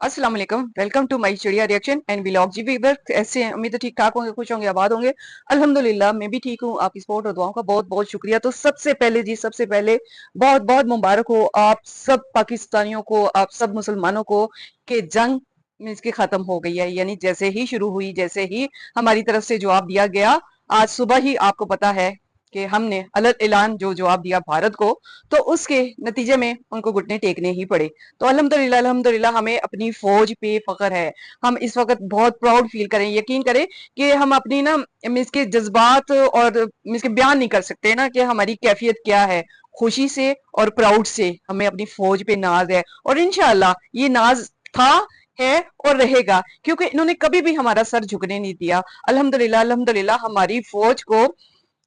अस्सलाम वालेकुम। Welcome to my चिड़िया रिएक्शन एंड व्लॉग। जी वीवर ऐसे हैं? उम्मीद है ठीक ठाक होंगे, खुश होंगे, आबाद होंगे। अल्हम्दुलिल्लाह मैं भी ठीक हूँ। आपकी सपोर्ट और दुआओं का बहुत बहुत शुक्रिया। तो सबसे पहले जी, सबसे पहले बहुत बहुत मुबारक हो आप सब पाकिस्तानियों को, आप सब मुसलमानों को कि जंग मींस की खत्म हो गई है। यानी जैसे ही शुरू हुई, जैसे ही हमारी तरफ से जवाब दिया गया, आज सुबह ही आपको पता है कि हमने अलर्ट ऐलान जो जवाब दिया भारत को, तो उसके नतीजे में उनको घुटने टेकने ही पड़े। तो अल्हम्दुलिल्लाह अल्हम्दुलिल्लाह हमें अपनी फौज पे फख्र है। हम इस वक्त बहुत प्राउड फील करें, यकीन करें कि हम अपनी ना मींस के जज्बात और मींस के बयान नहीं कर सकते ना कि हमारी कैफियत क्या है। खुशी से और प्राउड से हमें अपनी फौज पे नाज है, और इंशाअल्लाह ये नाज था, है और रहेगा, क्योंकि इन्होंने कभी भी हमारा सर झुकने नहीं दिया। अल्हम्दुलिल्लाह अल्हम्दुलिल्लाह हमारी फौज को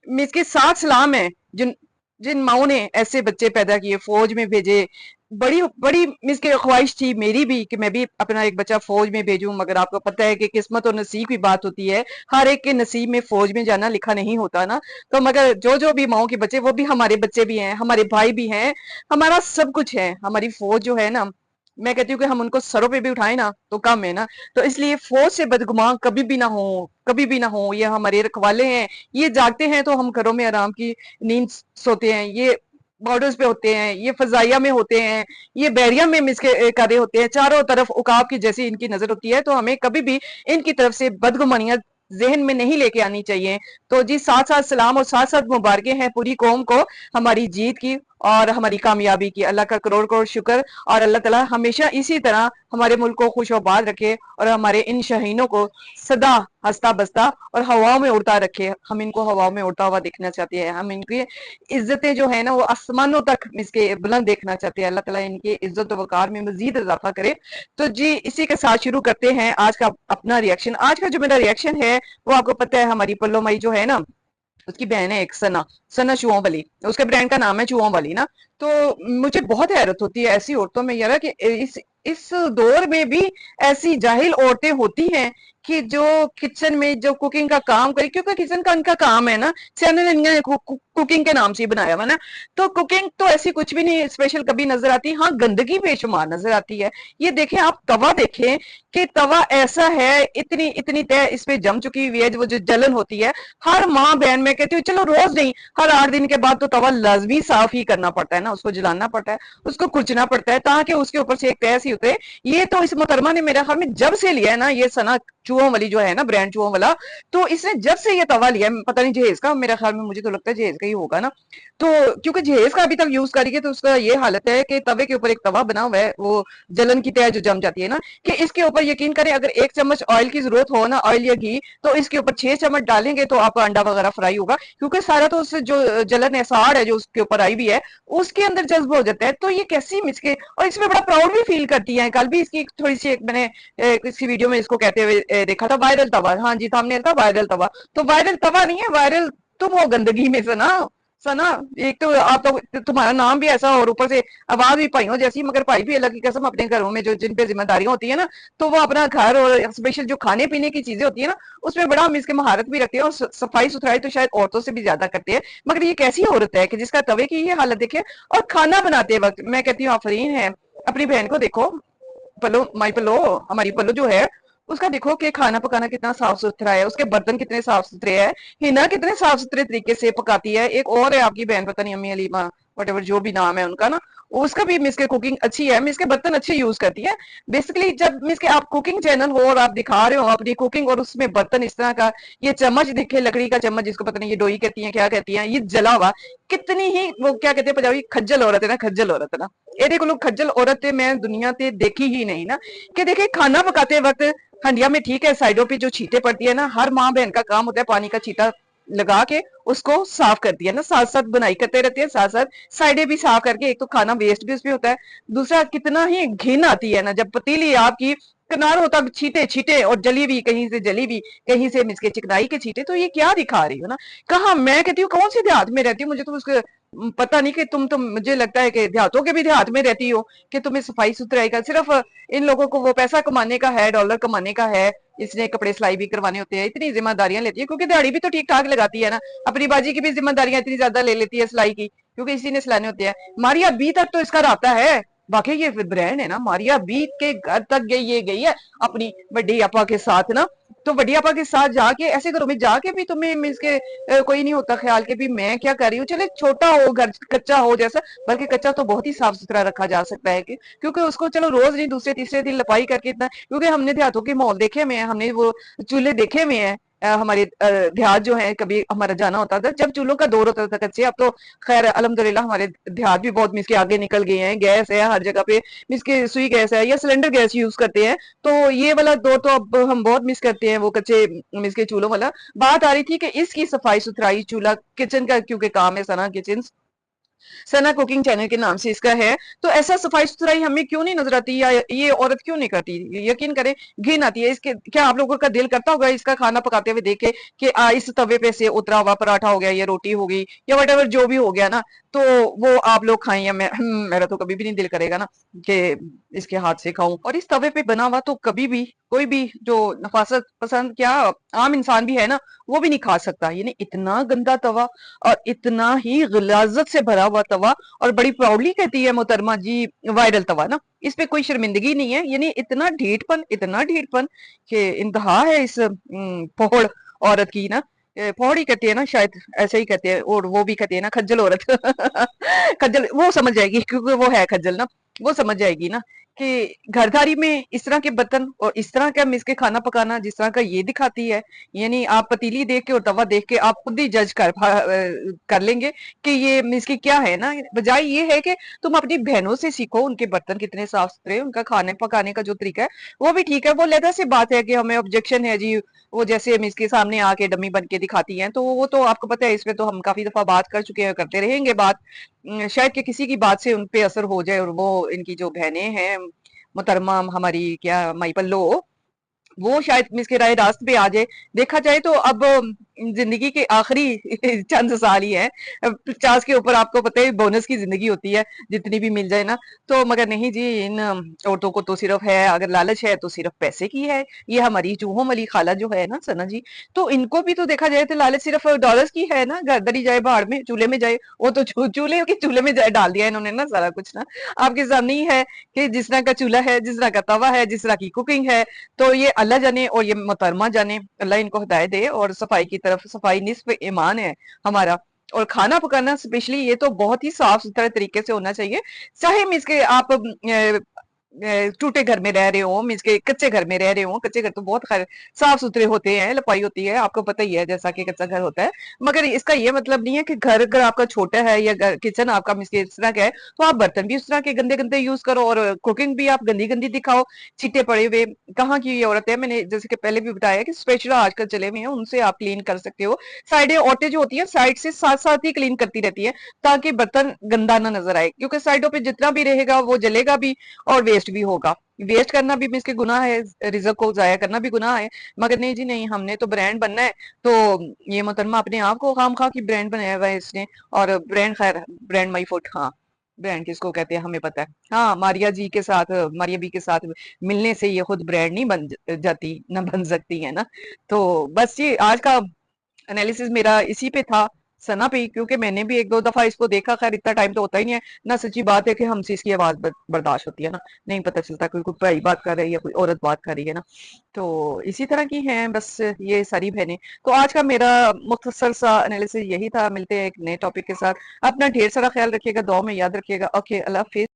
मींस के साथ सलाम है जिन जिन माओ ने ऐसे बच्चे पैदा किए, फौज में भेजे। बड़ी बड़ी मींस के ख्वाहिश थी मेरी भी कि मैं भी अपना एक बच्चा फौज में भेजूं, मगर आपको पता है कि किस्मत और नसीब की बात होती है। हर एक के नसीब में फौज में जाना लिखा नहीं होता ना। तो मगर जो जो भी माओ के बच्चे, वो भी हमारे बच्चे भी हैं, हमारे भाई भी हैं, हमारा सब कुछ है। हमारी फौज जो है ना, मैं कहती हूँ कि हम उनको सरों पे भी उठाए ना तो कम है ना। तो इसलिए फौज से बदगुमान कभी भी ना हो, कभी भी ना हो। ये हमारे रखवाले हैं। ये जागते हैं तो हम घरों में आराम की नींद सोते हैं। ये बॉर्डर्स पे होते हैं, ये फजाइया में होते हैं, ये बैरिया में मिसके कार्य होते हैं। चारों तरफ उकाब की जैसी इनकी नजर होती है, तो हमें कभी भी इनकी तरफ से बदगुमानियां जहन में नहीं लेके आनी चाहिए। तो जी साथ साथ सलाम और साथ साथ मुबारकें हैं पूरी कौम को हमारी जीत की और हमारी कामयाबी की। अल्लाह का करोड़ करोड़ शुक्र। और अल्लाह ताला हमेशा इसी तरह हमारे मुल्क को खुश आबाद रखे और हमारे इन शहीनों को सदा हंसता बसता और हवाओं में उड़ता रखे। हम इनको हवाओं में उड़ता हुआ देखना चाहते हैं। हम इनकी इज्जतें जो है ना वो आसमानों तक इसके बुलंद देखना चाहते हैं। अल्लाह ताला इनकी इज्जत और वकार में मजीद इजाफा करे। तो जी इसी के साथ शुरू करते हैं आज का अपना रिएक्शन। आज का जो मेरा रिएक्शन है वो आपको पता है, हमारी पल्लो मई जो है ना, उसकी बहन है एक सना, सना चुओं वाली, उसके ब्रांड का नाम है चुओं वाली ना। तो मुझे बहुत हैरत होती है ऐसी औरतों में यार कि इस दौर में भी ऐसी जाहिल औरतें होती हैं कि जो किचन में जो कुकिंग का काम करे, क्योंकि किचन का उनका काम है ना। चैनल इन्होंने कुकिंग के नाम से ही बनाया हुआ ना। तो कुकिंग तो ऐसी कुछ भी नहीं स्पेशल कभी नजर आती। हाँ, गंदगी बेशुमार नजर आती है। ये देखें आप, तवा देखें कि तवा ऐसा है, इतनी इतनी तय इस पे जम चुकी हुई है, वो जो जलन होती है। हर माँ बहन, मैं कहती हूँ चलो रोज नहीं, हर 8 दिन के बाद तो तवा लाजमी साफ ही करना पड़ता है ना, उसको जलाना पड़ता है, उसको कुचना पड़ता है ताकि उसके ऊपर से एक तय सी उतरे। ये तो इस मोहतरमा ने मेरे ख्याल में जब से लिया है ना, ये सना चूहों वाली जो है ना, ब्रांड चूहों वाला, तो इसने जब से ये तवा लिया है, पता नहीं जहेज का, मेरे ख्याल में मुझे तो लगता है जहेज का ही होगा ना। तो क्योंकि जहेज का अभी तक यूज करिए तो उसका ये हालत है कि तवे के ऊपर एक तवा बना हुआ है, वो जलन की तय जो जम जाती है ना, कि इसके ऊपर यकीन करें अगर 1 चम्मच ऑयल की जरूरत हो ना, ऑयल या घी, तो इसके ऊपर 6 चम्मच डालेंगे तो आपका अंडा वगैरह फ्राई होगा, क्योंकि सारा तो उससे जो जलन है, साड़ है जो उसके ऊपर आई भी है, उसके अंदर जज्ब हो जाता है। तो ये कैसी मिसके, और इसमें बड़ा प्राउड भी फील करती है। कल भी इसकी थोड़ी सी एक मैंने किसी वीडियो में इसको कहते हुए देखा था, वायरल तवा। हाँ जी, सामने था वायरल तवा। तो वायरल तवा नहीं है, वायरल तुम हो गंदगी में से ना। सना, एक तो आप तो तुम्हारा नाम भी ऐसा और ऊपर से आवाज भी भाइयों जैसी, मगर भाई भी अल्लाह की कसम अपने घरों में जो जिन पे जिम्मेदारियां होती है ना, तो वो अपना घर और स्पेशल जो खाने पीने की चीजें होती है ना, उसमें बड़ा हम इसके महारत भी रखते हैं और सफाई सुथराई तो शायद औरतों से भी ज्यादा करते हैं। मगर ये कैसी औरत है कि जिसका तवे की ये हालत देखे। और खाना बनाते वक्त मैं कहती हूँ आफरीन है। अपनी बहन को देखो, पल्लो, माई पल्लो, हमारी पल्लो जो है, उसका देखो कि खाना पकाना कितना साफ सुथरा है, उसके बर्तन कितने साफ सुथरे हैं, हिना कितने साफ सुथरे तरीके से पकाती है। एक और है आपकी बहन, पता नहीं अम्मी अलीमा वट एवर जो भी नाम है उनका ना, उसका भी मिस के कुकिंग अच्छी है, मिस के बर्तन अच्छे यूज करती है। बेसिकली जब मिस के आप कुकिंग चैनल हो और आप दिखा रहे हो अपनी कुकिंग और उसमें बर्तन इस तरह का, ये चम्मच देखे लकड़ी का चम्मच, जिसको पता नहीं ये डोई कहती है क्या कहती है, ये जला हुआ, कितनी ही वो क्या कहते हैं पंजाबी, खज्जल औरत है ना, खज्जल औरत है ना। एदे को खज्जल औरत मैं दुनिया ते देखी ही नहीं ना। कि देखे खाना पकाते वक्त हंडिया में ठीक है साइडों पे जो छींटे पड़ती है ना, हर माँ बहन का काम होता है पानी का छींटा लगा के उसको साफ कर दिया ना, साथ साथ बुनाई करते रहते हैं, साथ साथ साइडें भी साफ करके। एक तो खाना वेस्ट भी उसमें होता है, दूसरा कितना ही घिन आती है ना जब पतीली आपकी किनारों होता छीटे छीटे और जली हुई, कहीं से जली हुई, कहीं से मिसके चिकनाई के छीटे। तो ये क्या दिखा रही हो ना। कहा, मैं कहती हूँ कौन से देहात में रहती हूँ, मुझे तो उसके पता नहीं कि तुम तो मुझे लगता है कि देहातों के भी देहात में रहती हो कि तुम्हें सफाई सुथराई का सिर्फ इन लोगों को वो पैसा कमाने का है, डॉलर कमाने का है। इसने कपड़े सिलाई भी करवाने होते हैं, इतनी जिम्मेदारियां लेती है, क्योंकि दिहाड़ी भी तो ठीक ठाक लगाती है ना। अपनी बाजी की भी जिम्मेदारियां इतनी ज्यादा ले लेती है सिलाई की, क्योंकि इसी ने सिलाने होते हैं। मारिया अभी तक तो इसका रास्ता है, واقعی یہ برانڈ ہے نا, ماریا بی کے گھر تک گئی ہے اپنی بڑی آپا کے ساتھ نا. تو بڑی آپا کے ساتھ جا کے ایسے گھروں میں جا کے بھی تمہیں مینس کے کوئی نہیں ہوتا خیال کہ بھی میں کیا کر رہی ہوں, چلے چھوٹا ہو گھر کچا ہو جیسا, بلکہ کچا تو بہت ہی صاف ستھرا رکھا جا سکتا ہے کیونکہ اس کو چلو روز نہیں دوسرے تیسرے دن لپائی کر کے اتنا, کیونکہ ہم نے دیہاتوں کے ماحول دیکھے ہوئے ہیں, ہم نے وہ چولہے دیکھے ہوئے ہیں ہمارے دیہات جو ہیں, کبھی ہمارا جانا ہوتا تھا جب چولہوں کا دور ہوتا تھا کچے. اب تو خیر الحمدللہ ہمارے دیہات بھی بہت مس کے آگے نکل گئے ہیں, گیس ہے ہر جگہ پہ, مس کے سوئی گیس ہے یا سلنڈر گیس یوز کرتے ہیں. تو یہ والا دور تو اب ہم بہت مس کرتے ہیں, وہ کچے مس کے چولہوں والا. بات آ رہی تھی کہ اس کی صفائی ستھرائی, چولہا کچن کا کیونکہ کام ہے, سنا کچن سنا کوکنگ چینل کے نام سے اس کا ہے, تو ایسا صفائی ستھرائی ہمیں کیوں نہیں نظر آتی, یا یہ عورت کیوں نہیں کرتی؟ یقین کریں گھن آتی ہے اس کے. کیا آپ لوگوں کا دل کرتا ہوگا اس کا کھانا پکاتے ہوئے دیکھے کہ اس توے پہ سے اترا ہوا پراٹھا ہو گیا, یا روٹی ہوگی, یا وٹ ایور جو بھی ہو گیا نا, تو وہ آپ لوگ کھائیں, یا میرا تو کبھی بھی نہیں دل کرے گا نا کہ اس کے ہاتھ سے کھاؤں. اور اس توے پہ بنا ہوا تو کبھی بھی کوئی بھی جو نفاست پسند کیا عام انسان بھی ہے نا, وہ بھی نہیں کھا سکتا. یعنی اتنا گندا توا اور اتنا ہی غلاظت سے بھرا ہوا توا, اور بڑی پراؤڈلی کہتی ہے محترمہ جی وائرل توا نا, اس پہ کوئی شرمندگی نہیں ہے. یعنی اتنا ڈھیٹ پن کہ انتہا ہے اس پھوڑ عورت کی نا. پھوڑ ہی کہتے ہیں نا شاید, ایسے ہی کہتے ہیں, اور وہ بھی کہتے ہیں نا کھجل عورت. کھجل وہ سمجھ جائے گی کیونکہ وہ ہے کھجل نا, وہ سمجھ جائے گی نا کہ گھرداری میں اس طرح کے برتن اور اس طرح کا مس کے کھانا پکانا جس طرح کا یہ دکھاتی ہے. یعنی آپ پتیلی دیکھ کے اور توا دیکھ کے آپ خود ہی جج کر لیں گے کہ یہ مس کی کیا ہے نا. بجائے یہ ہے کہ تم اپنی بہنوں سے سیکھو, ان کے برتن کتنے صاف ستھرے, ان کا کھانے پکانے کا جو طریقہ ہے وہ بھی ٹھیک ہے. وہ علیحدہ سے بات ہے کہ ہمیں آبجیکشن ہے جی وہ جیسے مس کے سامنے آ کے ڈمی بن کے دکھاتی ہیں, تو وہ تو آپ کو پتہ ہے, اس پہ تو ہم کافی دفعہ بات کر چکے ہیں, کرتے رہیں گے بات. شاید کہ کسی کی بات سے ان پہ اثر ہو جائے, اور وہ ان کی جو بہنیں ہیں محترمہ ہماری کیا مائی پلو, وہ شاید مس کے رائے راست پہ آ جائے. دیکھا جائے تو اب زندگی کے آخری چند سال ہی ہیں, 50 کے اوپر آپ کو پتہ ہے بونس کی زندگی ہوتی ہے, جتنی بھی مل جائے نا. تو مگر نہیں جی, ان عورتوں کو تو صرف ہے, اگر لالچ ہے تو صرف پیسے کی ہے. یہ ہماری چوہوں والی خالہ جو ہے نا سنا جی, تو ان کو بھی تو دیکھا جائے تو لالچ صرف ڈالرز کی ہے نا. گھر دری جائے باہر میں چولہے میں جائے, وہ تو چولہے میں جائے ڈال دیا انہوں نے نا سارا کچھ نا. آپ کے سامنے ہی ہے کہ جس طرح کا چولہا ہے, جس طرح کا توا ہے, جس طرح کی کوکنگ ہے, تو یہ اللہ جانے اور یہ محترمہ جانے, اللہ ان کو ہدایت دے. اور صفائی کی طرف, صفائی نصف ایمان ہے ہمارا, اور کھانا پکانا اسپیشلی یہ تو بہت ہی صاف ستھرے طریقے سے ہونا چاہیے. چاہے مس کے آپ ٹوٹے گھر میں رہ رہے ہوں, مس کے کچے گھر میں رہ رہے ہوں. کچے گھر تو بہت صاف ستھرے ہوتے ہیں, لپائی ہوتی ہے, آپ کو پتہ ہی ہے جیسا کہ کچا گھر ہوتا ہے. مگر اس کا یہ مطلب نہیں ہے کہ گھر اگر آپ کا چھوٹا ہے یا کچن آپ کا مس کے اس طرح کا ہے تو آپ برتن بھی اس طرح کے گندے گندے یوز کرو, اور کوکنگ بھی آپ گندی گندی دکھاؤ. چھٹے پڑے ہوئے کہاں کی یہ عورت ہے, میں نے جیسے کہ پہلے بھی بتایا کہ اسپیشل آج کل چلے ہوئے ہیں, ان سے آپ کلین کر سکتے ہو. سائڈیں عورتیں جو ہوتی ہیں سائڈ سے ساتھ ساتھ ہی کلین کرتی رہتی ہیں تاکہ برتن گندا نہ نظر آئے, کیونکہ سائڈوں پہ جتنا بھی رہے گا وہ جلے گا بھی اور ویسٹ بھی ہوگا. ویسٹ کرنا بھی مس کے گناہ ہے, رزق کو ضائع کرنا بھی گناہ ہے. مگر نہیں جی نہیں, ہم نے تو برانڈ بننا ہے. تو یہ محترمہ اپنے آپ کو خام خواہ کی برانڈ بنایا ہوا ہے اس نے, اور برانڈ خیر برانڈ مائی فوٹ, ہاں برانڈ کس کو کہتے ہیں ہمیں پتہ ہے. ہاں ماریا جی کے ساتھ, ماریا بی کے ساتھ ملنے سے یہ خود برانڈ نہیں بن جاتی, نہ بن سکتی ہے نا. تو بس یہ آج کا انالیسز میرا اسی پہ تھا, سنا پہ, کیونکہ میں نے بھی ایک دو دفعہ اس کو دیکھا. خیر اتنا ٹائم تو ہوتا ہی نہیں ہے نہ, سچی بات ہے کہ ہم سے اس کی آواز برداشت ہوتی ہے نا, نہیں پتہ چلتا کوئی بھائی بات کر رہا ہے یا کوئی عورت بات کر رہی ہے نا. تو اسی طرح کی ہیں بس یہ ساری بہنیں. تو آج کا میرا مختصر سا انالیسز یہی تھا. ملتے ہیں ایک نئے ٹاپک کے ساتھ. اپنا ڈھیر سارا خیال رکھیے گا, دعاؤں میں یاد رکھیے گا. اوکے, اللہ حافظ.